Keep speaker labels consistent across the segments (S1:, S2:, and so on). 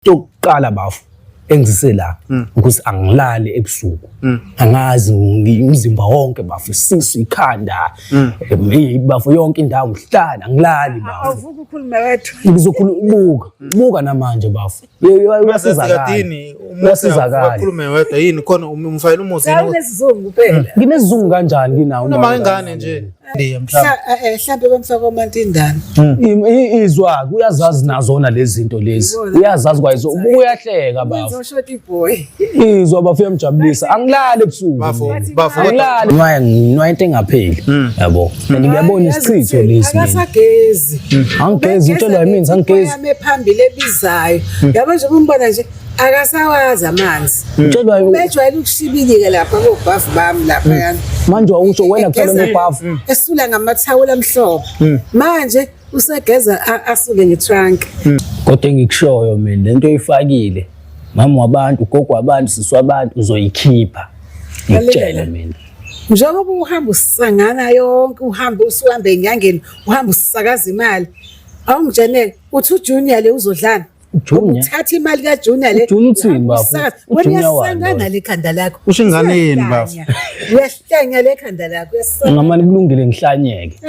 S1: Tokuqala bafu engizise la ukuthi angilali ebusuku. Angazi umzimba wonke bafu isisu ikhanda. Bafu yonke indawo ngihlala angilali bafu.
S2: Awuvuka ukhuluma wethu.
S1: Ngizokhuluma namanje bafu.
S3: Uyasizakala. Uyasizakala. Ukhuluma wedwa yini khona umfayela umuzi
S2: yini? Nesizungu kuphela.
S1: Nginesizungu kanjani nginawo?
S3: Noma ingane nje.
S2: Mhlambe bamfaka omantindana.
S1: Izwa kuyazazi nazona lezi zinto lezi. Uyazazi kwayizo uyahleka bafu.
S2: Uzoshota iboy.
S1: Izwa bafu yamjabulisa. Angilali ebusuku.
S3: Bafu
S1: angilali. Ngiwa into engapheli. Yabo. Ngiyabona isichitho lesi.
S2: Akasagezi.
S1: Angigezi utshelwa yimini angigezi.
S2: Yami phambili ebizayo. Yabo nje umbona nje akasawazi amanzi.
S1: Utshelwa
S2: bejwayele ukushibilika lapha kobafu bami lapha yani.
S1: Manje usho wena kuphela ngebafu.
S2: Esula ngamathawula amhlophe. Manje usegeza asuke ngetrunk.
S1: Kodwa engikushoyo mina lento oyifakile. Mama wabantu, gogo wabantu, sisi wabantu uzoyikhipha. Ngitshela mina.
S2: Njengoba uhamba usangana yonke uhamba usuhambe enyangeni uhamba usakaza imali. Awungijanele uthi uJunior le uzodlana.
S1: Junior
S2: Uthatha imali kaJunior le.
S1: Junior uthini bafu?
S2: Wena uyasangana lekhanda lakho.
S3: Usho ingane yini bafu?
S2: Uyahlenya lekhanda lakho uyasangana.
S1: Ngamani kulungile ngihlanyeke.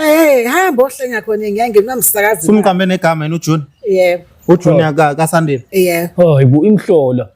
S2: Hamba ohlenya khona enyangeni nomsakazi.
S3: Umkambe negama yini uJunior?
S2: Yebo.
S3: uJunior kaSandile.
S2: Yeah.
S1: Hayi bu imhlola